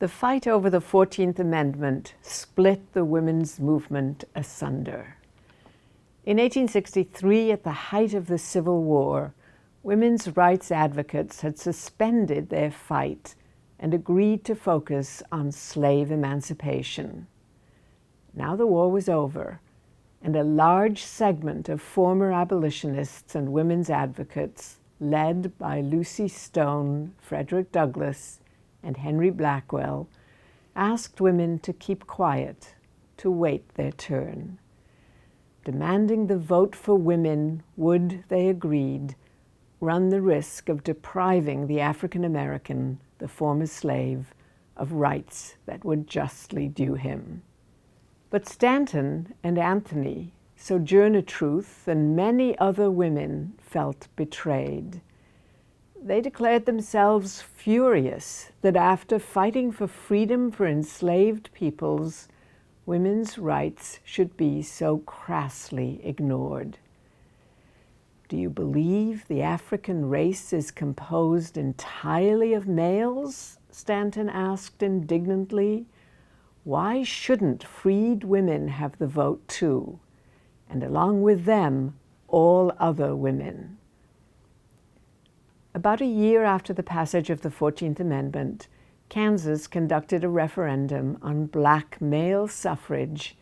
The fight over the 14th Amendment split the women's movement asunder. In 1863, at the height of the Civil War, women's rights advocates had suspended their fight and agreed to focus on slave emancipation. Now the war was over, and a large segment of former abolitionists and women's advocates, led by Lucy Stone, Frederick Douglass, and Henry Blackwell, asked women to keep quiet, to wait their turn. Demanding the vote for women would, they agreed, run the risk of depriving the African American, the former slave, of rights that were justly due him. But Stanton and Anthony, Sojourner Truth, and many other women felt betrayed. They declared themselves furious that after fighting for freedom for enslaved peoples, women's rights should be so crassly ignored. Do you believe the African race is composed entirely of males? Stanton asked indignantly. Why shouldn't freed women have the vote too, and along with them, all other women? About a year after the passage of the 14th Amendment, Kansas conducted a referendum on black male suffrage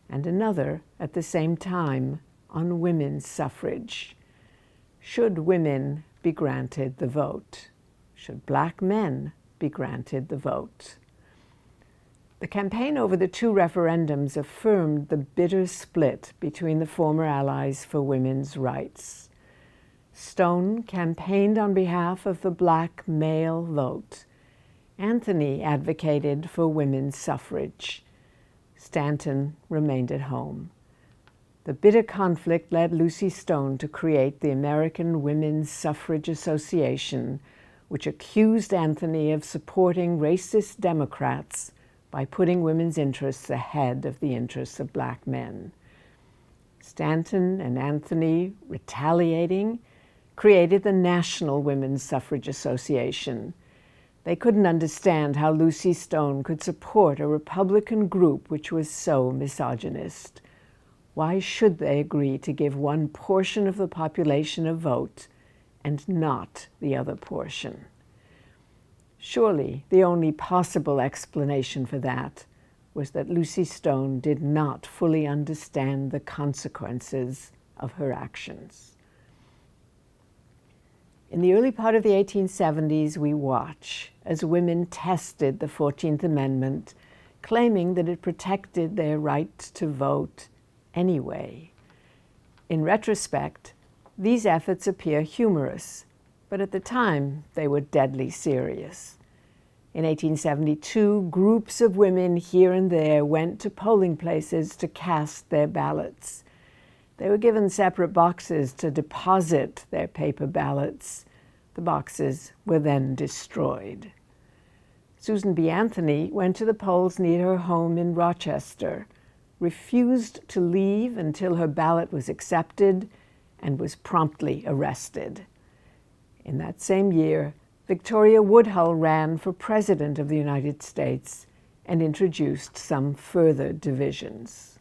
and another at the same time on women's suffrage. Should women be granted the vote? Should black men be granted the vote? The campaign over the two referendums affirmed the bitter split between the former allies for women's rights. Stone campaigned on behalf of the black male vote. Anthony advocated for women's suffrage. Stanton remained at home. The bitter conflict led Lucy Stone to create the American Women's Suffrage Association, which accused Anthony of supporting racist Democrats by putting women's interests ahead of the interests of black men. Stanton and Anthony, retaliating, created the National Women's Suffrage Association. They couldn't understand how Lucy Stone could support a Republican group which was so misogynist. Why should they agree to give one portion of the population a vote and not the other portion? Surely the only possible explanation for that was that Lucy Stone did not fully understand the consequences of her actions. In the early part of the 1870s, we watch as women tested the 14th Amendment, claiming that it protected their right to vote anyway. In retrospect, these efforts appear humorous, but at the time they were deadly serious. In 1872, groups of women here and there went to polling places to cast their ballots. They were given separate boxes to deposit their paper ballots. The boxes were then destroyed. Susan B. Anthony went to the polls near her home in Rochester, refused to leave until her ballot was accepted, and was promptly arrested. In that same year, Victoria Woodhull ran for President of the United States and introduced some further divisions.